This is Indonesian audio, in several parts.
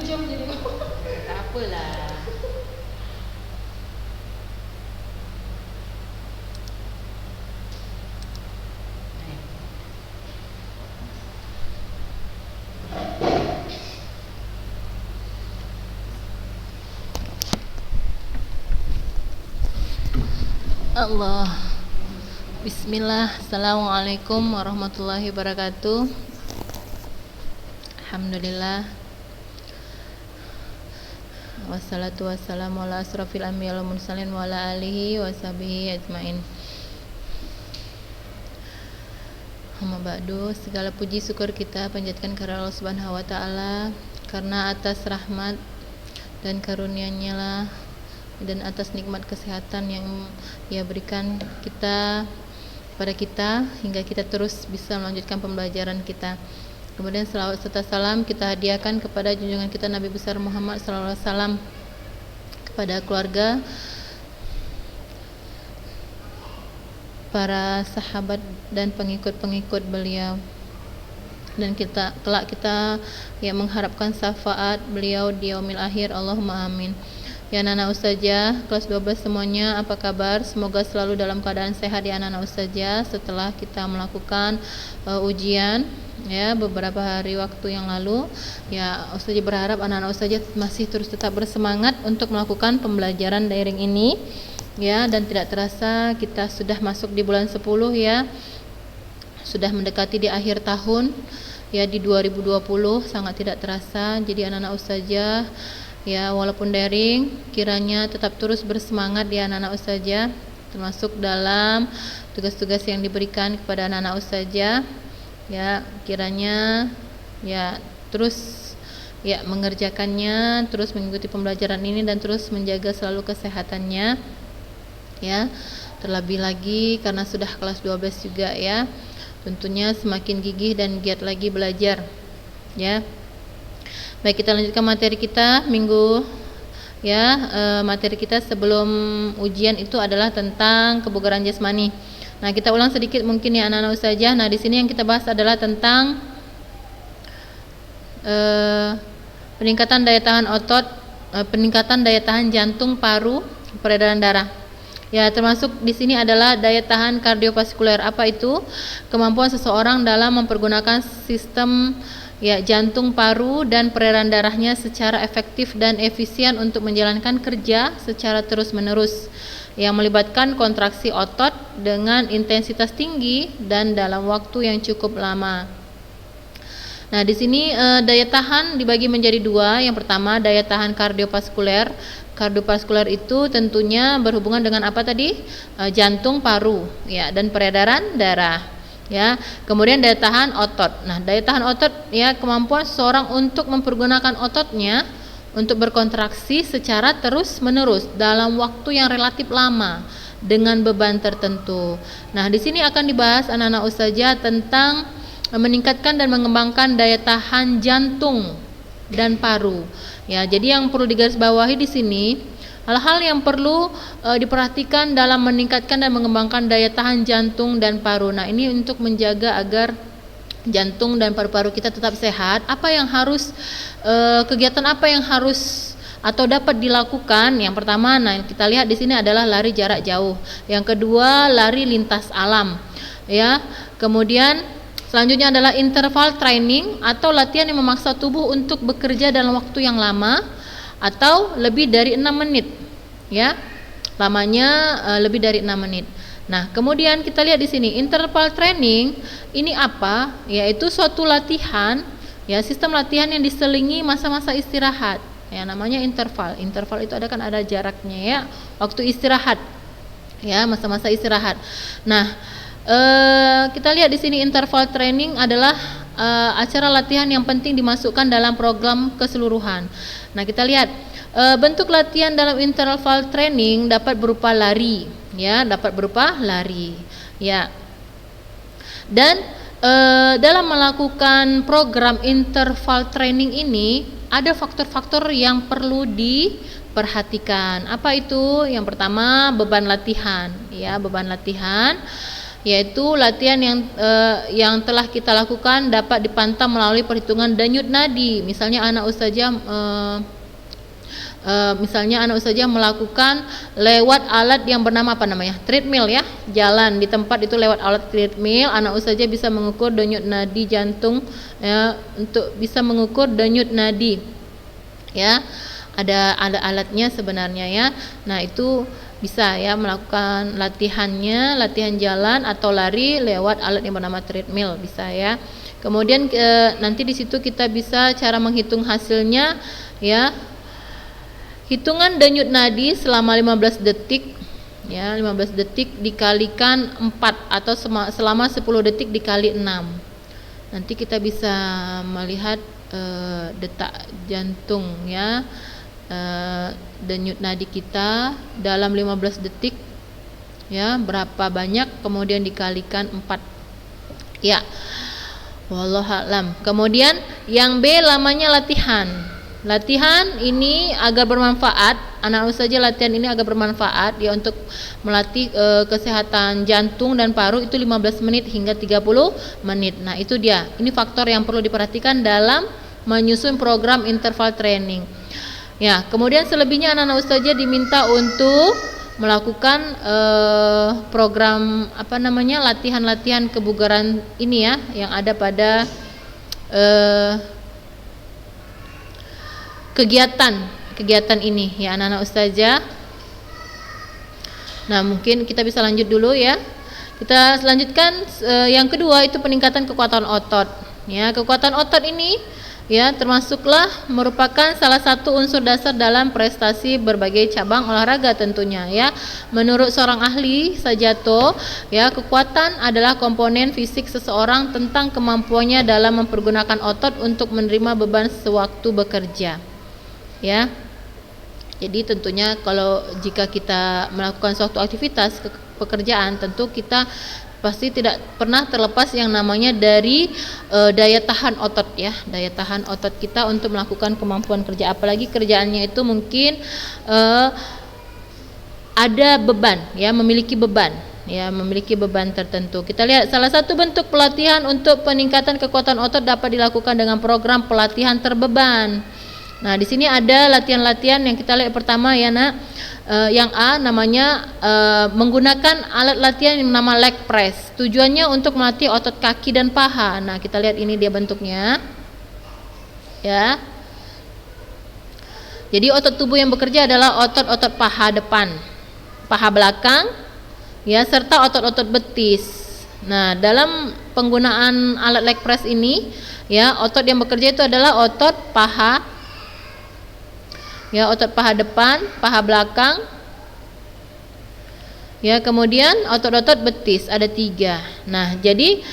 jam jadi Tak apalah. Allah. Bismillah. Assalamualaikum warahmatullahi wabarakatuh. Alhamdulillah. Wassalatu wassalamu ala asrafil anbiya wal mursalin wa ala alihi wa sahbihi ajmain. Amma ba'du, segala puji syukur kita panjatkan kepada Allah Subhanahu wa taala karena atas rahmat dan karunia-Nya lah dan atas nikmat kesehatan yang Ia berikan pada kita hingga kita terus bisa melanjutkan pembelajaran kita. Kemudian selawat serta salam kita hadiahkan kepada junjungan kita Nabi besar Muhammad sallallahu alaihi wasallam, kepada keluarga, para sahabat dan pengikut-pengikut beliau, dan kelak kita yang mengharapkan syafaat beliau di yaumil akhir. Allahumma amin. Ya anak-anak ustazah kelas 12 semuanya, apa kabar? Semoga selalu dalam keadaan sehat ya anak-anak ustazah. Setelah kita melakukan ujian ya beberapa hari waktu yang lalu, ya ustazah berharap anak-anak ustazah masih terus tetap bersemangat untuk melakukan pembelajaran daring ini ya, dan tidak terasa kita sudah masuk di bulan 10 ya. Sudah mendekati di akhir tahun ya, di 2020, sangat tidak terasa. Jadi anak-anak ustazah ya, walaupun daring, kiranya tetap terus bersemangat ya anak-anak ustazah, termasuk dalam tugas-tugas yang diberikan kepada anak-anak ustazah ya, kiranya ya terus ya mengerjakannya, terus mengikuti pembelajaran ini dan terus menjaga selalu kesehatannya ya. Terlebih lagi karena sudah kelas 12 juga ya, tentunya semakin gigih dan giat lagi belajar ya. Baik, kita lanjutkan materi kita minggu ya. Materi kita sebelum ujian itu adalah tentang kebugaran jasmani. Nah, kita ulang sedikit mungkin ya anak-anak ustazah. Nah, di sini yang kita bahas adalah tentang peningkatan daya tahan otot, peningkatan daya tahan jantung, paru, peredaran darah. Ya, termasuk di sini adalah daya tahan kardiovaskuler. Apa itu? Kemampuan seseorang dalam mempergunakan sistem ya jantung, paru, dan peredaran darahnya secara efektif dan efisien untuk menjalankan kerja secara terus-menerus yang melibatkan kontraksi otot dengan intensitas tinggi dan dalam waktu yang cukup lama. Nah, di sini daya tahan dibagi menjadi dua. Yang pertama daya tahan kardiovaskuler. Kardiovaskuler itu tentunya berhubungan dengan apa tadi? Jantung, paru, ya, dan peredaran darah. Ya, kemudian daya tahan otot. Nah, daya tahan otot ya kemampuan seseorang untuk mempergunakan ototnya untuk berkontraksi secara terus-menerus dalam waktu yang relatif lama dengan beban tertentu. Nah, di sini akan dibahas anak-anak ustazah tentang meningkatkan dan mengembangkan daya tahan jantung dan paru. Ya, jadi yang perlu digarisbawahi di sini hal-hal yang perlu diperhatikan dalam meningkatkan dan mengembangkan daya tahan jantung dan paru. Nah, ini untuk menjaga agar jantung dan paru-paru kita tetap sehat. Apa yang harus kegiatan apa yang harus atau dapat dilakukan? Yang pertama, nah kita lihat di sini adalah lari jarak jauh. Yang kedua, lari lintas alam. Ya. Kemudian selanjutnya adalah interval training atau latihan yang memaksa tubuh untuk bekerja dalam waktu yang lama atau lebih dari 6 menit ya, lamanya lebih dari 6 menit. Nah, kemudian kita lihat di sini interval training ini apa? Yaitu suatu latihan ya, sistem latihan yang diselingi masa-masa istirahat ya, namanya interval. Interval itu ada jaraknya ya, waktu istirahat ya, masa-masa istirahat. Nah, kita lihat di sini interval training adalah acara latihan yang penting dimasukkan dalam program keseluruhan. Nah, kita lihat bentuk latihan dalam interval training dapat berupa lari, ya, dapat berupa lari, ya. Dan dalam melakukan program interval training ini ada faktor-faktor yang perlu diperhatikan. Apa itu? Yang pertama beban latihan, ya, beban latihan. yaitu latihan yang telah kita lakukan dapat dipantau melalui perhitungan denyut nadi. Misalnya anak ustazah melakukan lewat alat yang bernama apa namanya? Treadmill ya, jalan di tempat itu lewat alat treadmill. Anak ustazah bisa mengukur denyut nadi jantung ya, untuk bisa mengukur denyut nadi. Ya, ada alatnya sebenarnya ya. Nah, itu bisa ya melakukan latihan jalan atau lari lewat alat yang bernama treadmill, bisa ya. Kemudian nanti di situ kita bisa cara menghitung hasilnya ya. Hitungan denyut nadi selama 15 detik ya, 15 detik dikalikan 4 atau selama 10 detik dikali 6. Nanti kita bisa melihat detak jantung ya, denyut nadi kita dalam 15 detik ya, berapa banyak, kemudian dikalikan 4 ya, wallahu a'lam. Kemudian yang B lamanya latihan ini agar bermanfaat. Anak ustazah latihan ini agar bermanfaat ya, untuk melatih kesehatan jantung dan paru itu 15 menit hingga 30 menit. Nah, itu dia, ini faktor yang perlu diperhatikan dalam menyusun program interval training. Ya, kemudian selebihnya anak-anak ustazah diminta untuk melakukan program latihan-latihan kebugaran ini ya, yang ada pada kegiatan ini ya anak-anak ustazah. Nah, mungkin kita bisa lanjut dulu ya. Kita selanjutkan yang kedua itu peningkatan kekuatan otot. Ya, kekuatan otot ini ya termasuklah merupakan salah satu unsur dasar dalam prestasi berbagai cabang olahraga tentunya ya. Menurut seorang ahli Sajato ya, kekuatan adalah komponen fisik seseorang tentang kemampuannya dalam mempergunakan otot untuk menerima beban sewaktu bekerja. Ya, jadi tentunya kalau jika kita melakukan suatu aktivitas pekerjaan, tentu kita pasti tidak pernah terlepas yang namanya dari daya tahan otot ya, daya tahan otot kita untuk melakukan kemampuan kerja, apalagi kerjaannya itu mungkin ada beban ya, memiliki beban tertentu. Kita lihat salah satu bentuk pelatihan untuk peningkatan kekuatan otot dapat dilakukan dengan program pelatihan terbeban. Nah, di sini ada latihan-latihan yang kita lihat pertama ya nak, yang A namanya menggunakan alat latihan yang bernama leg press. Tujuannya untuk melatih otot kaki dan paha. Nah, kita lihat ini dia bentuknya ya. Jadi otot tubuh yang bekerja adalah otot-otot paha depan, paha belakang ya, serta otot-otot betis. Nah, dalam penggunaan alat leg press ini ya, otot yang bekerja itu adalah otot paha ya, otot paha depan, paha belakang ya, kemudian otot-otot betis ada 3. Nah, jadi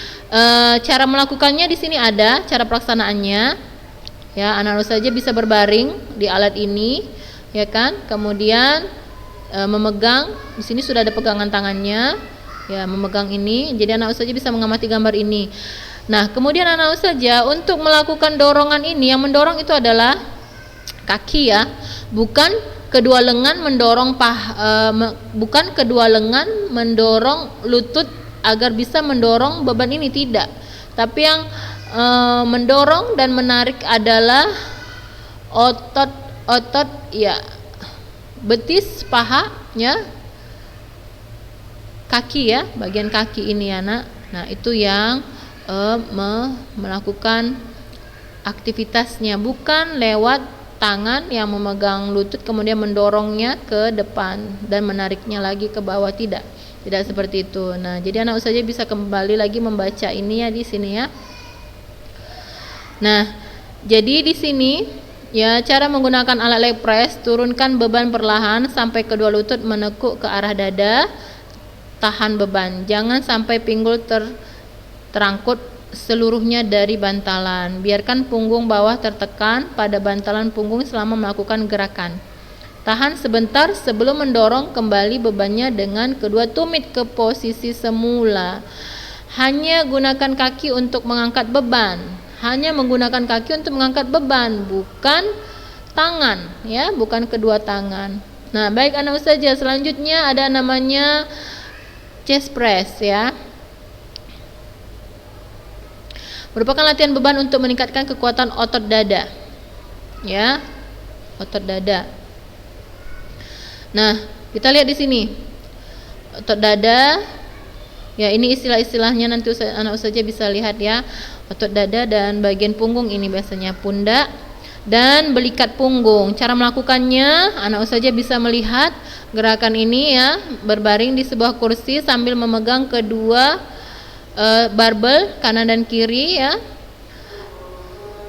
cara melakukannya di sini ada cara pelaksanaannya ya. Anak saja bisa berbaring di alat ini ya kan, kemudian memegang, di sini sudah ada pegangan tangannya ya, memegang ini. Jadi anak saja bisa mengamati gambar ini. Nah, kemudian anak saja untuk melakukan dorongan ini, yang mendorong itu adalah kaki ya, bukan kedua lengan mendorong bukan kedua lengan mendorong lutut agar bisa mendorong beban ini, tidak. Tapi yang mendorong dan menarik adalah otot ya, betis, paha ya, kaki ya, bagian kaki ini ya nak. Nah, itu yang melakukan aktivitasnya, bukan lewat tangan yang memegang lutut kemudian mendorongnya ke depan dan menariknya lagi ke bawah, tidak seperti itu. Nah, jadi anak ustazah bisa kembali lagi membaca ini ya di sini ya. Nah, jadi di sini ya, cara menggunakan alat leg press, turunkan beban perlahan sampai kedua lutut menekuk ke arah dada, tahan beban, jangan sampai pinggul terangkut seluruhnya dari bantalan. Biarkan punggung bawah tertekan pada bantalan punggung selama melakukan gerakan. Tahan sebentar sebelum mendorong kembali bebannya dengan kedua tumit ke posisi semula. Hanya gunakan kaki untuk mengangkat beban. Hanya menggunakan kaki untuk mengangkat beban, bukan tangan ya, bukan kedua tangan. Nah, baik anak ustazah, selanjutnya ada namanya chest press ya. Merupakan latihan beban untuk meningkatkan kekuatan otot dada. Ya, otot dada. Nah, kita lihat di sini. Otot dada. Ya, ini istilah-istilahnya nanti anak saja bisa lihat ya. Otot dada dan bagian punggung ini biasanya pundak dan belikat punggung. Cara melakukannya, anak saja bisa melihat gerakan ini ya, berbaring di sebuah kursi sambil memegang kedua barbel kanan dan kiri ya.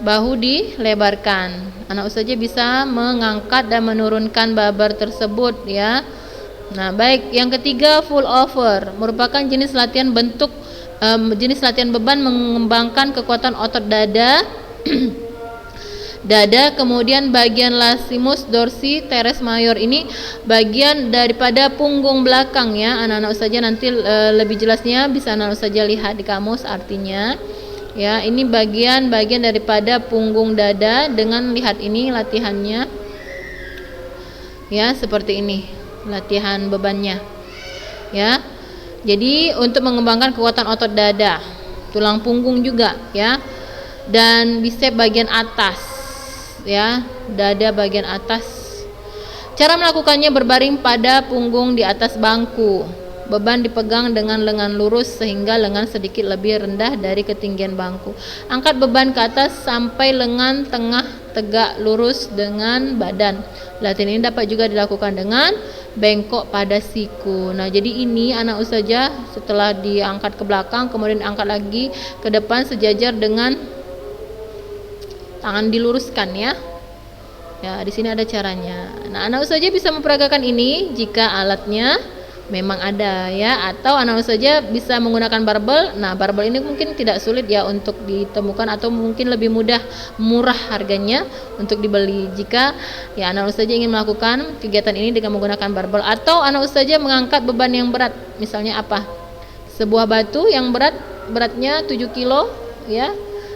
Bahu dilebarkan. Anak saja bisa mengangkat dan menurunkan barbel tersebut ya. Nah, baik, yang ketiga full over merupakan jenis latihan beban mengembangkan kekuatan otot dada. Dada, kemudian bagian latissimus dorsi teres mayor, ini bagian daripada punggung belakang ya. Anak-anak saja nanti lebih jelasnya bisa anak saja lihat di kamus artinya. Ya, ini bagian daripada punggung dada. Dengan lihat ini latihannya. Ya, seperti ini latihan bebannya. Ya. Jadi untuk mengembangkan kekuatan otot dada, tulang punggung juga ya. Dan bisep bagian atas. Ya, dada bagian atas. Cara melakukannya berbaring pada punggung di atas bangku. Beban dipegang dengan lengan lurus sehingga lengan sedikit lebih rendah dari ketinggian bangku. Angkat beban ke atas sampai lengan tengah tegak lurus dengan badan. Latihan ini dapat juga dilakukan dengan bengkok pada siku. Nah, jadi ini anak saja setelah diangkat ke belakang kemudian angkat lagi ke depan sejajar dengan tangan diluruskan ya. Ya, di sini ada caranya. Nah, anak saja bisa memperagakan ini jika alatnya memang ada ya, atau anak saja bisa menggunakan barbel. Nah, barbel ini mungkin tidak sulit ya untuk ditemukan atau mungkin lebih murah harganya untuk dibeli jika ya anak saja ingin melakukan kegiatan ini dengan menggunakan barbel, atau anak saja mengangkat beban yang berat. Misalnya apa? Sebuah batu yang beratnya 7 kilo ya.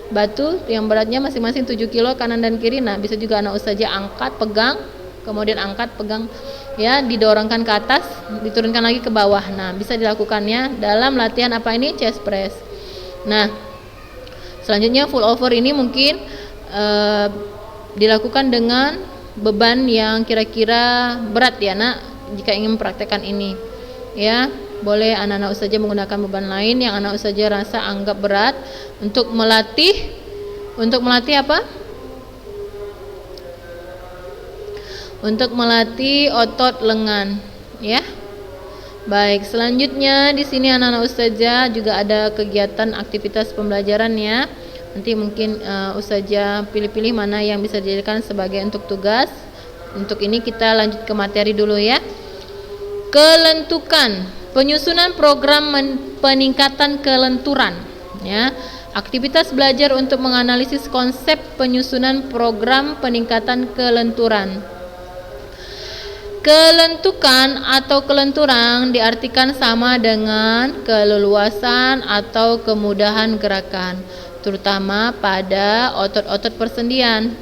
Batu yang beratnya masing-masing 7 kilo kanan dan kiri. Nah, bisa juga anak saja angkat, pegang, kemudian angkat, pegang ya, didorongkan ke atas, diturunkan lagi ke bawah. Nah, bisa dilakukannya dalam latihan apa ini? Chest press. Nah, selanjutnya full over ini mungkin dilakukan dengan beban yang kira-kira berat ya, Nak, jika ingin mempraktekkan ini. Ya, boleh anak-anak saja menggunakan beban lain yang anak saja rasa anggap berat untuk melatih apa? Untuk melatih otot lengan, ya. Baik, selanjutnya di sini anak-anak ustazah juga ada kegiatan aktivitas pembelajaran ya. Nanti mungkin ustazah pilih-pilih mana yang bisa dijadikan sebagai untuk tugas. Untuk ini kita lanjut ke materi dulu ya. Kelentukan, penyusunan program peningkatan kelenturan ya. Aktivitas belajar untuk menganalisis konsep penyusunan program peningkatan kelenturan. Kelentukan atau kelenturan diartikan sama dengan keleluasan atau kemudahan gerakan, terutama pada otot-otot persendian,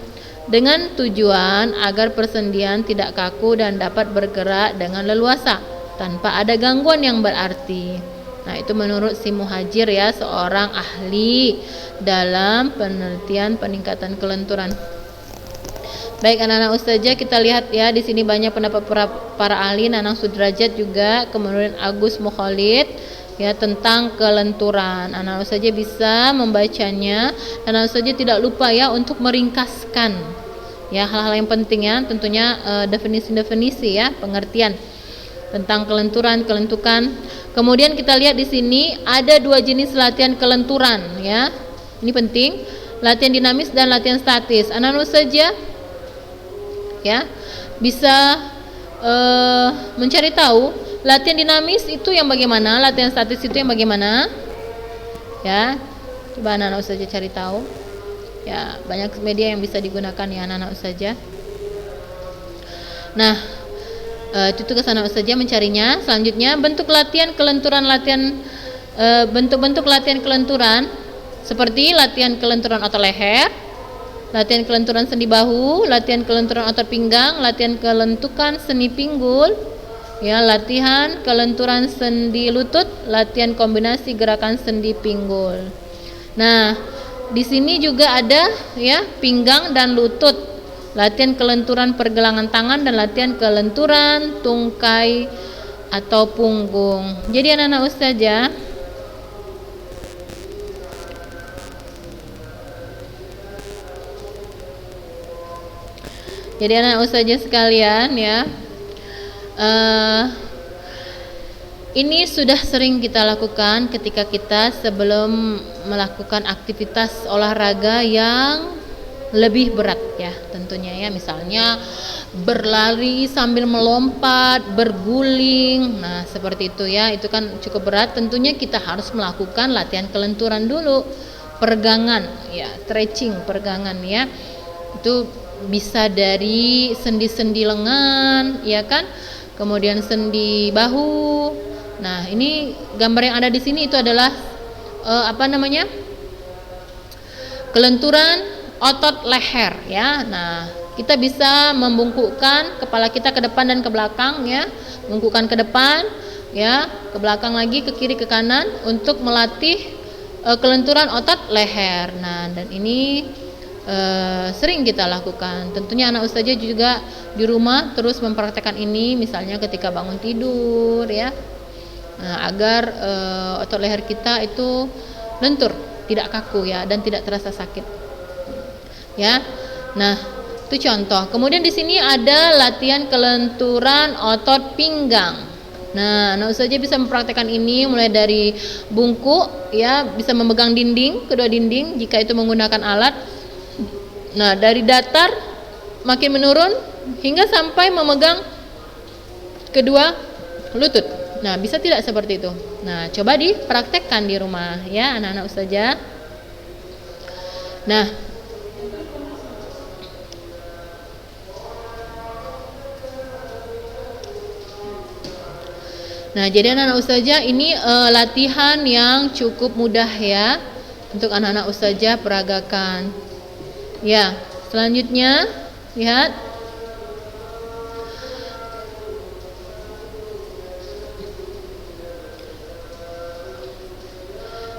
dengan tujuan agar persendian tidak kaku dan dapat bergerak dengan leluasa tanpa ada gangguan yang berarti. Nah, itu menurut si Muhajir ya, seorang ahli dalam penelitian peningkatan kelenturan. Baik anak-anak ustazah, kita lihat ya di sini banyak pendapat para ahli. Nanang Sudrajat juga, kemudian Agus Mukholid ya tentang kelenturan. Anak-anak ustazah bisa membacanya. Anak-anak ustazah tidak lupa ya untuk meringkaskan ya hal-hal yang penting ya, tentunya definisi-definisi ya, pengertian tentang kelenturan. Kemudian kita lihat di sini ada dua jenis latihan kelenturan ya. Ini penting, latihan dinamis dan latihan statis. Anak-anak saja ya bisa mencari tahu latihan dinamis itu yang bagaimana, latihan statis itu yang bagaimana. Ya, coba anak-anak saja cari tahu. Ya, banyak media yang bisa digunakan ya anak-anak saja. Nah, itu tugas anak saja mencarinya. Selanjutnya bentuk latihan kelenturan, bentuk-bentuk latihan kelenturan seperti latihan kelenturan otot leher, latihan kelenturan sendi bahu, latihan kelenturan otot pinggang, latihan kelentukan sendi pinggul, ya, latihan kelenturan sendi lutut, latihan kombinasi gerakan sendi pinggul. Nah, di sini juga ada ya pinggang dan lutut, latihan kelenturan pergelangan tangan dan latihan kelenturan tungkai atau punggung. Jadi anak-anak ustazah, sekalian ya, ini sudah sering kita lakukan ketika kita sebelum melakukan aktivitas olahraga yang lebih berat ya tentunya ya, misalnya berlari sambil melompat, berguling, nah seperti itu ya, itu kan cukup berat. Tentunya kita harus melakukan latihan kelenturan dulu, peregangan ya, stretching peregangan ya, itu bisa dari sendi-sendi lengan ya kan, kemudian sendi bahu. Nah ini gambar yang ada di sini itu adalah kelenturan otot leher ya. Nah kita bisa membungkukkan kepala kita ke depan dan ke belakang ya, bungkukkan ke depan ya, ke belakang lagi, ke kiri ke kanan untuk melatih kelenturan otot leher. Nah dan ini sering kita lakukan. Tentunya anak ustazah juga di rumah terus mempraktekkan ini, misalnya ketika bangun tidur ya. Nah, agar otot leher kita itu lentur, tidak kaku ya, dan tidak terasa sakit. Ya. Nah, itu contoh. Kemudian di sini ada latihan kelenturan otot pinggang. Nah, anak ustazah bisa mempraktekkan ini mulai dari bungkuk ya, bisa memegang dinding, kedua dinding jika itu menggunakan alat. Nah, dari datar makin menurun hingga sampai memegang kedua lutut. Nah, bisa tidak seperti itu? Nah, coba dipraktekkan di rumah ya anak-anak ustazah. Nah, jadi anak-anak ustazah ini latihan yang cukup mudah ya untuk anak-anak ustazah peragakan. Ya, selanjutnya lihat.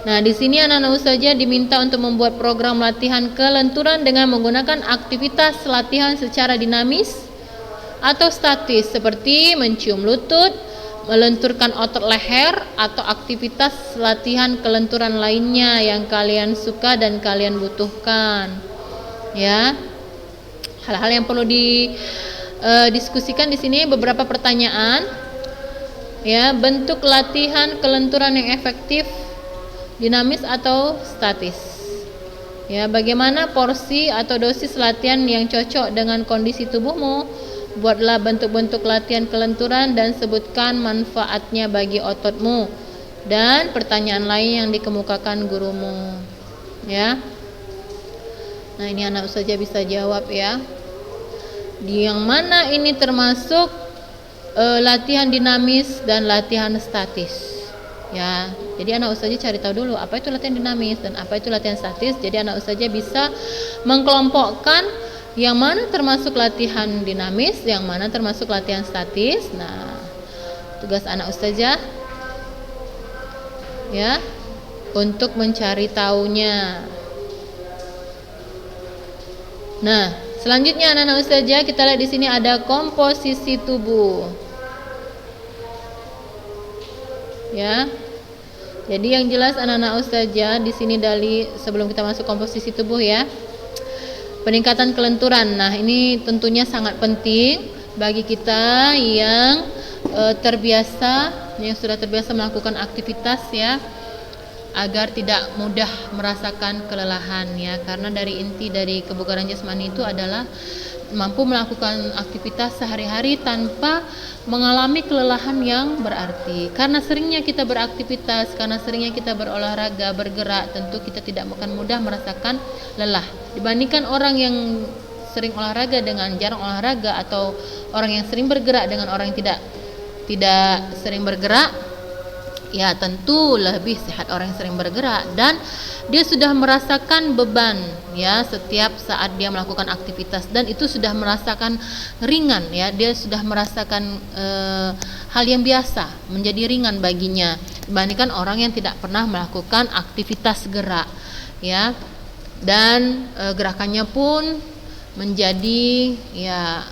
Nah, di sini anak-anak ustazah diminta untuk membuat program latihan kelenturan dengan menggunakan aktivitas latihan secara dinamis atau statis seperti mencium lutut, melenturkan otot leher, atau aktivitas latihan kelenturan lainnya yang kalian suka dan kalian butuhkan. Ya. Hal-hal yang perlu didiskusikan di sini beberapa pertanyaan. Ya, bentuk latihan kelenturan yang efektif, dinamis atau statis. Ya, bagaimana porsi atau dosis latihan yang cocok dengan kondisi tubuhmu? Buatlah bentuk-bentuk latihan kelenturan dan sebutkan manfaatnya bagi ototmu dan pertanyaan lain yang dikemukakan gurumu. Ya. Nah, ini anak ustazah bisa jawab ya. Di yang mana ini termasuk latihan dinamis dan latihan statis. Ya, jadi anak ustazah cari tahu dulu apa itu latihan dinamis dan apa itu latihan statis. Jadi anak ustazah bisa mengkelompokkan yang mana termasuk latihan dinamis, yang mana termasuk latihan statis. Nah, tugas anak ustazah ya untuk mencari taunya. Nah, selanjutnya anak-anak ustazah kita lihat di sini ada komposisi tubuh. Ya. Jadi yang jelas anak-anak ustazah di sini dari sebelum kita masuk komposisi tubuh ya. Peningkatan kelenturan. Nah, ini tentunya sangat penting bagi kita yang sudah terbiasa melakukan aktivitas ya, agar tidak mudah merasakan kelelahan ya, karena dari inti dari kebugaran jasmani itu adalah mampu melakukan aktivitas sehari-hari tanpa mengalami kelelahan yang berarti. Karena seringnya kita beraktivitas, karena seringnya kita berolahraga, bergerak, tentu kita tidak akan mudah merasakan lelah. Dibandingkan orang yang sering olahraga dengan jarang olahraga, atau orang yang sering bergerak dengan orang yang tidak sering bergerak, ya tentu lebih sehat orang yang sering bergerak dan dia sudah merasakan beban ya setiap saat dia melakukan aktivitas, dan itu sudah merasakan ringan ya, dia sudah merasakan hal yang biasa menjadi ringan baginya dibandingkan orang yang tidak pernah melakukan aktivitas gerak ya. dan gerakannya pun menjadi ya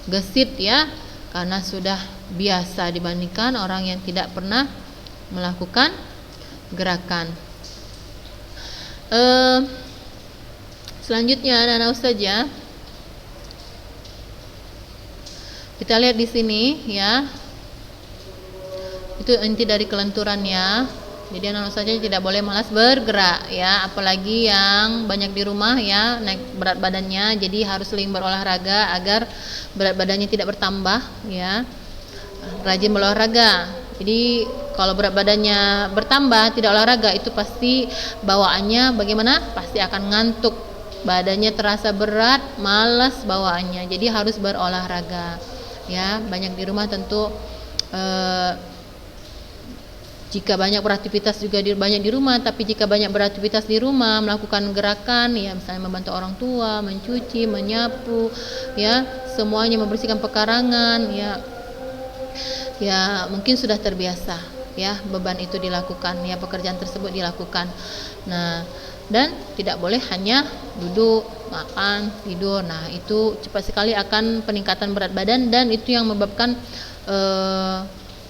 gesit ya, karena sudah biasa dibandingkan orang yang tidak pernah melakukan gerakan. Selanjutnya anak-anak ustazah, kita lihat di sini ya, itu inti dari kelenturannya. Jadi anak ustazah tidak boleh malas bergerak ya, apalagi yang banyak di rumah ya, naik berat badannya, jadi harus sering berolahraga agar berat badannya tidak bertambah ya. Rajin berolahraga. Jadi kalau berat badannya bertambah tidak olahraga, itu pasti bawaannya bagaimana? Pasti akan ngantuk, badannya terasa berat, malas bawaannya. Jadi harus berolahraga ya. Banyak di rumah tentu jika banyak beraktivitas juga banyak di rumah, tapi jika banyak beraktivitas di rumah, melakukan gerakan ya, misalnya membantu orang tua, mencuci, menyapu ya, semuanya, membersihkan pekarangan ya, ya mungkin sudah terbiasa ya, beban itu dilakukan ya, pekerjaan tersebut dilakukan. Nah, dan tidak boleh hanya duduk, makan, tidur. Nah, itu cepat sekali akan peningkatan berat badan, dan itu yang menyebabkan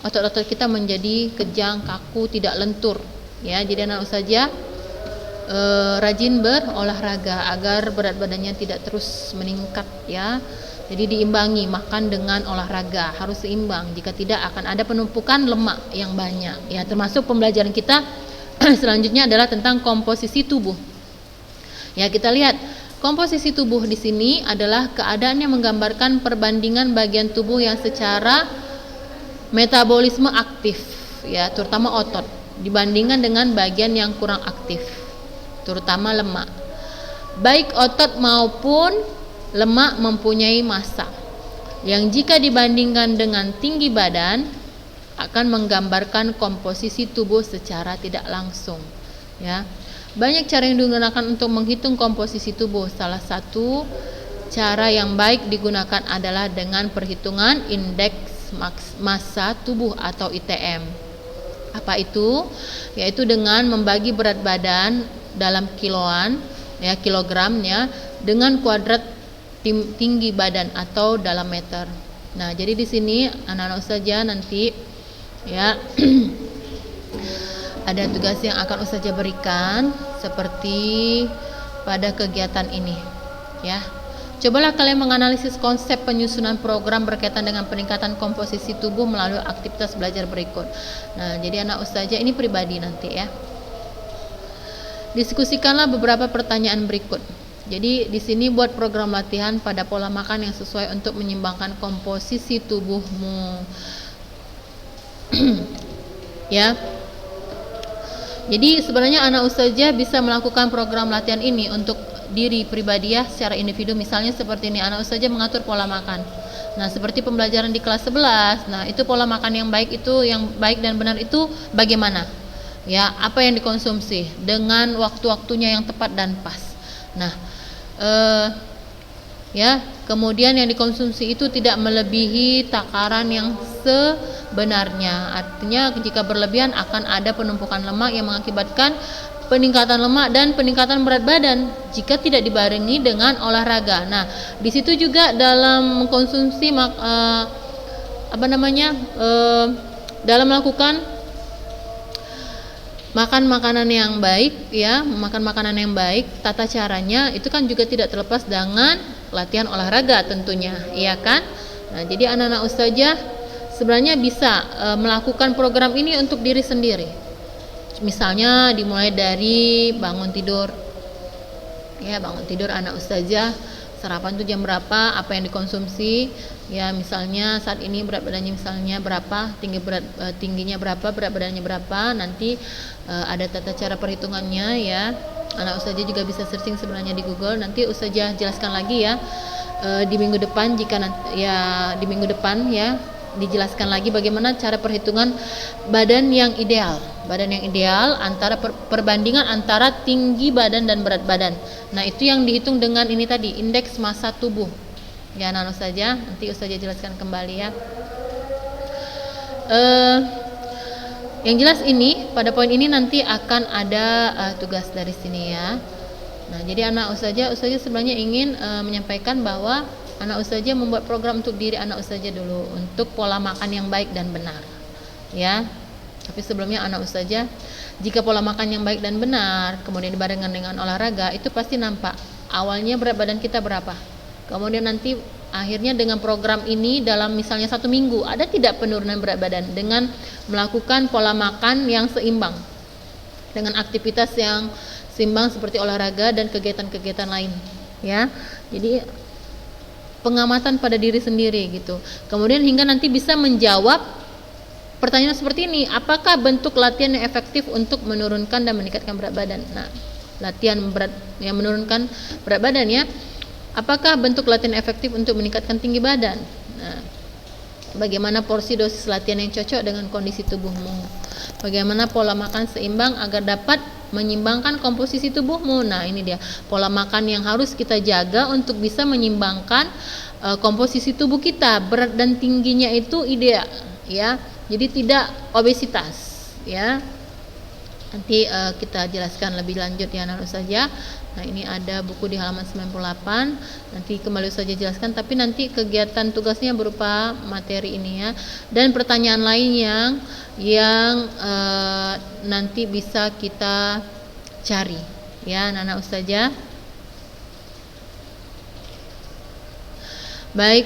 otot-otot kita menjadi kejang, kaku, tidak lentur ya. Jadi anak ustazah rajin berolahraga agar berat badannya tidak terus meningkat ya. Jadi diimbangi, makan dengan olahraga, harus seimbang. Jika tidak akan ada penumpukan lemak yang banyak ya. Termasuk pembelajaran kita selanjutnya adalah tentang komposisi tubuh. Ya, kita lihat komposisi tubuh di sini adalah keadaan yang menggambarkan perbandingan bagian tubuh yang secara metabolisme aktif ya, terutama otot, dibandingkan dengan bagian yang kurang aktif, terutama lemak. Baik otot maupun lemak mempunyai massa yang jika dibandingkan dengan tinggi badan akan menggambarkan komposisi tubuh secara tidak langsung ya. Banyak cara yang digunakan untuk menghitung komposisi tubuh. Salah satu cara yang baik digunakan adalah dengan perhitungan indeks massa tubuh atau ITM. Apa itu? Yaitu dengan membagi berat badan dalam kiloan ya, kilogramnya, dengan kuadrat tinggi badan atau dalam meter. Nah, jadi di sini anak-anak ustazah nanti ya ada tugas yang akan ustazah berikan seperti pada kegiatan ini ya. Cobalah kalian menganalisis konsep penyusunan program berkaitan dengan peningkatan komposisi tubuh melalui aktivitas belajar berikut. Nah, jadi anak ustazah ini pribadi nanti ya. Diskusikanlah beberapa pertanyaan berikut. Jadi di sini buat program latihan pada pola makan yang sesuai untuk menyeimbangkan komposisi tubuhmu. Ya. Jadi sebenarnya anak ustazah bisa melakukan program latihan ini untuk diri pribadi ya, secara individu. Misalnya seperti ini, anak ustazah mengatur pola makan. Nah, seperti pembelajaran di kelas 11. Nah, itu pola makan yang baik, itu yang baik dan benar itu bagaimana? Ya, apa yang dikonsumsi dengan waktu-waktunya yang tepat dan pas. Nah, ya, kemudian yang dikonsumsi itu tidak melebihi takaran yang sebenarnya. Artinya jika berlebihan akan ada penumpukan lemak yang mengakibatkan peningkatan lemak dan peningkatan berat badan jika tidak dibarengi dengan olahraga. Nah, di situ juga dalam mengkonsumsi dalam melakukan makan makanan yang baik ya, makan makanan yang baik, tata caranya itu kan juga tidak terlepas dengan latihan olahraga tentunya, iya kan? Nah, jadi anak-anak ustazah sebenarnya bisa melakukan program ini untuk diri sendiri. Misalnya dimulai dari bangun tidur. Ya, bangun tidur anak ustazah, sarapan itu jam berapa, apa yang dikonsumsi. Ya, misalnya saat ini berat badannya misalnya berapa, tingginya berapa, berat badannya berapa, nanti ada tata cara perhitungannya ya. Anak ustazah juga bisa searching sebenarnya di Google. Nanti ustazah jelaskan lagi ya di minggu depan, jika nanti ya di minggu depan ya dijelaskan lagi bagaimana cara perhitungan badan yang ideal. Badan yang ideal antara perbandingan antara tinggi badan dan berat badan. Nah, itu yang dihitung dengan ini tadi, indeks massa tubuh. Ya, anak ustazah, nanti ustazah jelaskan kembali ya. Yang jelas ini pada poin ini nanti akan ada tugas dari sini ya. Nah, jadi anak ustazah sebenarnya ingin menyampaikan bahwa anak ustazah membuat program untuk diri anak ustazah dulu untuk pola makan yang baik dan benar. Ya. Tapi sebelumnya anak ustazah, jika pola makan yang baik dan benar kemudian dibarengan dengan olahraga, itu pasti nampak. Awalnya berat badan kita berapa, kemudian nanti akhirnya dengan program ini dalam misalnya 1 minggu ada tidak penurunan berat badan dengan melakukan pola makan yang seimbang dengan aktivitas yang seimbang seperti olahraga dan kegiatan-kegiatan lain, ya. Jadi pengamatan pada diri sendiri gitu. Kemudian hingga nanti bisa menjawab pertanyaan seperti ini, apakah bentuk latihan yang efektif untuk menurunkan dan meningkatkan berat badan? Nah, latihan berat yang menurunkan berat badan ya. Apakah bentuk latihan efektif untuk meningkatkan tinggi badan? Nah, bagaimana porsi dosis latihan yang cocok dengan kondisi tubuhmu? Bagaimana pola makan seimbang agar dapat menyimbangkan komposisi tubuhmu? Nah, ini dia pola makan yang harus kita jaga untuk bisa menyimbangkan komposisi tubuh kita, berat dan tingginya itu ideal, ya. Jadi tidak obesitas, ya. Nanti kita jelaskan lebih lanjut ya anak ustazah. Nah, ini ada buku di halaman 98. Nanti kembali ustazah jelaskan, tapi nanti kegiatan tugasnya berupa materi ini ya. Dan pertanyaan lain yang nanti bisa kita cari ya anak ustazah. Baik,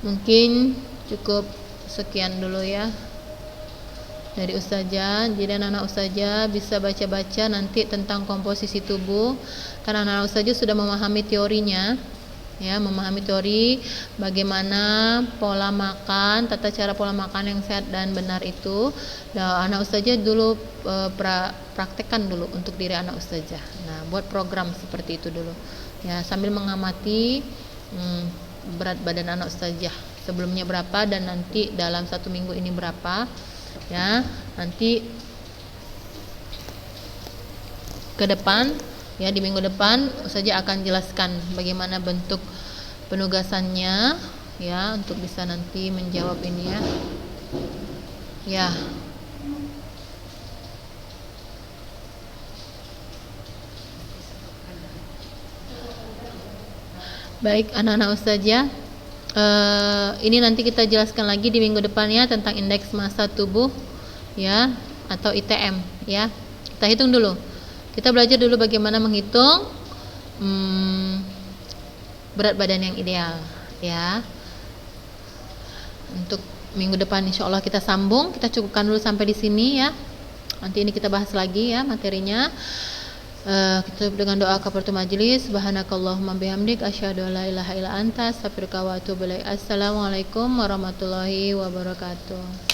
mungkin cukup sekian dulu ya dari ustazah. Jadi anak-anak ustazah bisa baca-baca nanti tentang komposisi tubuh, karena anak-anak ustazah sudah memahami teorinya ya, memahami teori bagaimana pola makan, tata cara pola makan yang sehat dan benar itu. Dan anak ustazah dulu praktekkan dulu untuk diri anak ustazah. Nah, buat program seperti itu dulu ya, sambil mengamati berat badan anak ustazah sebelumnya berapa dan nanti dalam 1 minggu ini berapa ya. Nanti ke depan ya, di minggu depan ustazah akan jelaskan bagaimana bentuk penugasannya ya, untuk bisa nanti menjawab ini ya. Ya. Baik anak-anak ustazah, ini nanti kita jelaskan lagi di minggu depannya tentang indeks massa tubuh ya, atau ITM ya. Kita hitung dulu, kita belajar dulu bagaimana menghitung berat badan yang ideal ya. Untuk minggu depan insya Allah kita sambung, kita cukupkan dulu sampai di sini ya. Nanti ini kita bahas lagi ya materinya. Kita tutup dengan doa kafaratul majelis. Subhanakallahumma bihamdik asyhadu an la ilaha illa anta astaghfiruka wa atubu ilaik. Assalamualaikum warahmatullahi wabarakatuh.